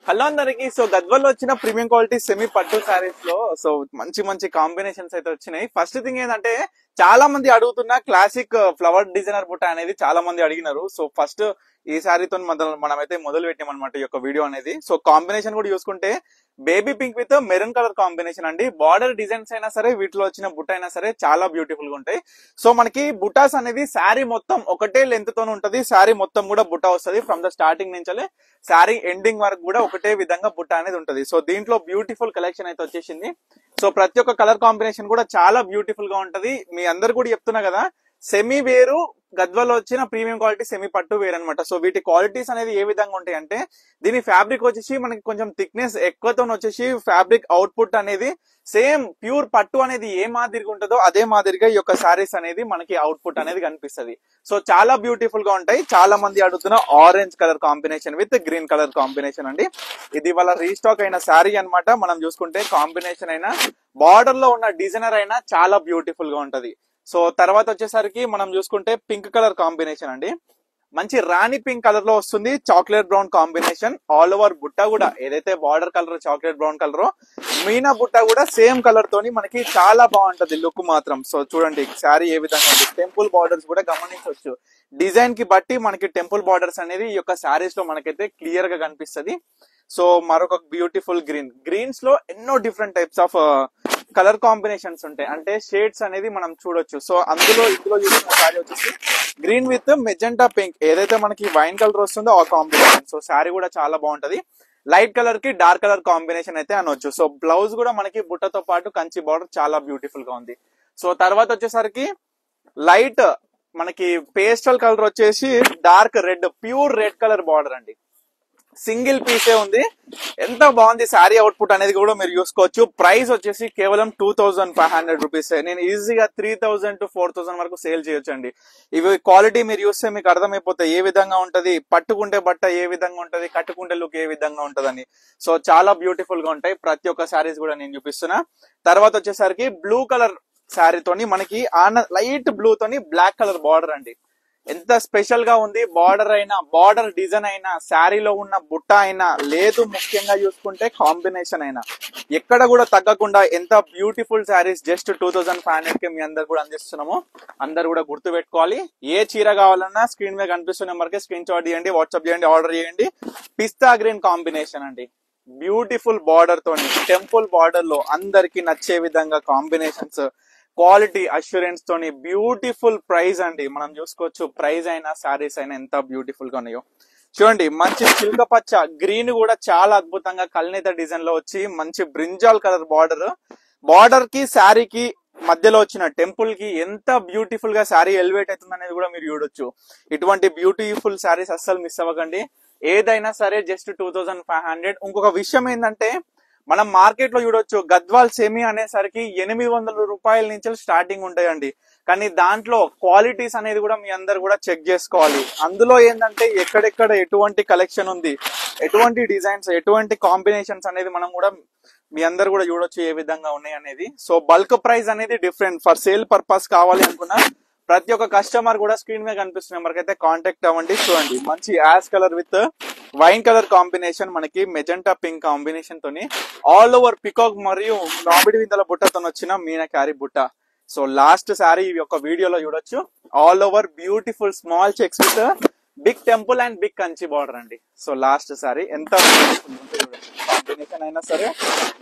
Hello అందరికి. So గద్వాల్లో వచ్చిన premium quality semi పట్టు సారీస్ లో మంచి మంచి కాంబినేషన్స్ అయితే వచ్చినాయి. ఫస్ట్ థింగ్ ఏంటంటే చాలా మంది అడుగుతున్న క్లాసిక్ ఫ్లవర్ డిజైనర్ బుట్ట అనేది చాలా మంది అడిగినారు. సో ఫస్ట్ ఈ శారీతో మనమైతే మొదలు పెట్టామన్నమాట ఈ యొక్క వీడియో అనేది. సో కాంబినేషన్ కూడా చూసుకుంటే baby pink with maroon colour combination అండి. బార్డర్ డిజైన్స్ అయినా సరే వీటిలో వచ్చిన బుట్ట అయినా సరే చాలా బ్యూటిఫుల్ గా ఉంటాయి. సో మనకి బుటాస్ అనేది శారీ మొత్తం ఒకటే లెంత్ తోనే ఉంటది. శారీ మొత్తం కూడా బుట్ట వస్తుంది. ఫ్రమ్ ద స్టార్టింగ్ నుంచి శారీ ఎండింగ్ వరకు కూడా ఒకటే విధంగా బుట్ట అనేది ఉంటది. సో దీంట్లో బ్యూటిఫుల్ కలెక్షన్ అయితే వచ్చేసింది. సో ప్రతి ఒక్క కలర్ కాంబినేషన్ కూడా చాలా బ్యూటిఫుల్ గా ఉంటది. మీ అందరు కూడా చెప్తున్నా కదా, సెమీ వేరు గద్వాల్లో వచ్చిన ప్రీమియం క్వాలిటీ సెమీ పట్టు వేరు అనమాట. సో వీటి క్వాలిటీస్ అనేది ఏ విధంగా ఉంటాయి అంటే, దీని ఫ్యాబ్రిక్ వచ్చేసి మనకి కొంచెం థిక్నెస్ ఎక్కువతో వచ్చేసి ఫ్యాబ్రిక్ అవుట్పుట్ అనేది సేమ్ ప్యూర్ పట్టు అనేది ఏ మాదిరిగా ఉంటుందో అదే మాదిరిగా ఈ యొక్క సారీస్ అనేది మనకి అవుట్పుట్ అనేది కనిపిస్తుంది. సో చాలా బ్యూటిఫుల్ గా ఉంటాయి. చాలా మంది అడుగుతున్న orange colour combination with green colour combination అండి. ఇది వాళ్ళ రీస్టాక్ అయిన శారీ అనమాట. మనం చూసుకుంటే కాంబినేషన్ అయినా బార్డర్ లో ఉన్న డిజైనర్ అయినా చాలా బ్యూటిఫుల్ గా ఉంటది. సో తర్వాత వచ్చేసరికి మనం చూసుకుంటే పింక్ కలర్ కాంబినేషన్ అండి. మంచి రాణి పింక్ కలర్ లో వస్తుంది. Chocolate brown combination. All over బుట్ట కూడా ఏదైతే border colour chocolate brown colour, Meena బుట్ట కూడా సేమ్ కలర్ తోని మనకి చాలా బాగుంటది లుక్ మాత్రం. సో చూడండి శారీ ఏ విధంగా ఉంది. టెంపుల్ బార్డర్స్ కూడా గమనించవచ్చు. డిజైన్ కి బట్టి మనకి టెంపుల్ బార్డర్స్ అనేది ఈ యొక్క శారీస్ లో మనకైతే క్లియర్ గా కనిపిస్తుంది. సో మరొక బ్యూటిఫుల్ గ్రీన్స్ లో ఎన్నో different types of colour combinations ఉంటాయి. అంటే షేడ్స్ అనేది మనం చూడొచ్చు. సో ఇందులో చూసిన శారీ వచ్చేసి గ్రీన్ విత్ మెజెంటా పింక్, ఏదైతే మనకి వైన్ కలర్ వస్తుందో ఆ కాంబినేషన్. సో శారీ కూడా చాలా బాగుంటది. లైట్ కలర్ కి డార్క్ కలర్ కాంబినేషన్ అయితే అనొచ్చు. సో బ్లౌజ్ కూడా మనకి బుట్టతో పాటు కంచి బార్డర్ చాలా బ్యూటిఫుల్ గా ఉంది. సో తర్వాత వచ్చేసరికి లైట్ మనకి పేస్టల్ కలర్ వచ్చేసి dark red, pure red colour border అండి. సింగిల్ పీసే ఉంది. ఎంత బాగుంది శారీ అవుట్పుట్ అనేది కూడా మీరు చూసుకోవచ్చు. ప్రైస్ వచ్చేసి కేవలం 2500 రూపీస్. నేను ఈజీగా 3000 to 4000 వరకు సేల్ చేయొచ్చు అండి. ఇవి క్వాలిటీ మీరు చూస్తే మీకు అర్థమైపోతాయి ఏ విధంగా ఉంటది, పట్టుకుంటే బట్ట ఏ విధంగా ఉంటది, కట్టుకుంటే లుక్ ఏ విధంగా ఉంటదని. సో చాలా బ్యూటిఫుల్ గా ఉంటాయి ప్రతి ఒక్క శారీస్ కూడా నేను చూపిస్తున్నా. తర్వాత వచ్చేసరికి బ్లూ కలర్ శారీతోని మనకి లైట్ బ్లూ తోని బ్లాక్ కలర్ బార్డర్ అండి. ఎంత స్పెషల్ గా ఉంది. బార్డర్ అయినా, బార్డర్ డిజైన్ అయినా, శారీలో ఉన్న బుట్ట అయినా, లేదు ముఖ్యంగా చూసుకుంటే కాంబినేషన్ అయినా ఎక్కడ కూడా తగ్గకుండా ఎంత బ్యూటిఫుల్ శారీస్ జస్ట్ 2500 కి మీ అందరు కూడా అందిస్తున్నాము. అందరు కూడా గుర్తు పెట్టుకోవాలి. ఏ చీర కావాలన్నా స్క్రీన్ మీద కనిపిస్తున్న నెంబర్కి స్క్రీన్ షాట్ చేయండి, వాట్సాప్ చేయండి, ఆర్డర్ చేయండి. పిస్తా గ్రీన్ కాంబినేషన్ అండి. బ్యూటిఫుల్ బార్డర్ తోని టెంపుల్ బార్డర్ లో అందరికి నచ్చే విధంగా కాంబినేషన్స్, క్వాలిటీ అష్యూరెన్స్ తోని బ్యూటిఫుల్ ప్రైస్ అండి. మనం చూసుకోవచ్చు ప్రైస్ అయినా శారీస్ అయినా ఎంత బ్యూటిఫుల్ గా ఉన్నాయో. చూడండి మంచి చిల్క పచ్చ గ్రీన్ కూడా చాలా అద్భుతంగా కల్నేత డిజైన్ లో వచ్చి మంచి బ్రింజాల్ కలర్ బార్డర్ కి శారీకి మధ్యలో వచ్చిన టెంపుల్ కి ఎంత బ్యూటిఫుల్ గా శారీ ఎలివేట్ అవుతుంది అనేది కూడా మీరు చూడొచ్చు. ఇటువంటి బ్యూటిఫుల్ శారీస్ అస్సలు మిస్ అవ్వకండి. ఏదైనా సరే జస్ట్ 2500. ఇంకొక విషయం ఏంటంటే, మనం మార్కెట్ లో చూడొచ్చు గద్వాల్ సెమీ అనేసరికి 800 రూపాయల నుంచి స్టార్టింగ్ ఉంటాయండి. కానీ దాంట్లో క్వాలిటీస్ అనేది కూడా మీ అందరు కూడా చెక్ చేసుకోవాలి. అందులో ఏంటంటే ఎక్కడెక్కడ ఎటువంటి కలెక్షన్ ఉంది, ఎటువంటి డిజైన్స్, ఎటువంటి కాంబినేషన్స్ అనేది మనం కూడా మీ అందరు కూడా చూడొచ్చు ఏ విధంగా ఉన్నాయి అనేది. సో బల్క్ ప్రైస్ అనేది డిఫరెంట్. ఫర్ సేల్ పర్పస్ కావాలి అనుకున్నా ప్రతి ఒక్క కస్టమర్ కూడా స్క్రీన్ మీద కనిపిస్తున్న నెంబర్కి అయితే కాంటాక్ట్ అవ్వండి. చూడండి మంచి ash colour with wine colour combination, మనకి మెజెంటా పింక్ కాంబినేషన్ తోని ఆల్ ఓవర్ పికాక్ మరియు మామిడి విందల బుట్టతో వచ్చిన మీనా క్యారీ బుట్ట. సో లాస్ట్ శారీ ఈ యొక్క వీడియోలో చూడొచ్చు. All over beautiful small checks with big temple and big Kanchi border అండి. సో లాస్ట్ శారీ ఎంత కాంబినేషన్ అయినా సరే,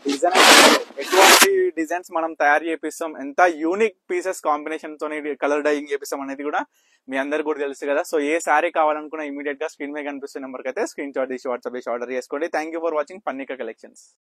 డిజైన్ అయినా సరే, ఎటువంటి డిజైన్స్ మనం తయారు చేపిస్తాం, ఎంత యూనిక్ పీసెస్ కాంబినేషన్ తోని కలర్ డైయింగ్ చేపిస్తాం అనేది కూడా మీ అందరు కూడా తెలుసు కదా. సో ఏ శారీ కావాలనుకున్నా ఇమీడియట్ గా స్క్రీన్ మీద కనిపిస్తున్న నెంబర్కి అయితే స్క్రీన్ షాట్ తీసి వాట్సాప్ చేసి ఆర్డర్ చేసుకోండి. Thank you for watching Pannika collections.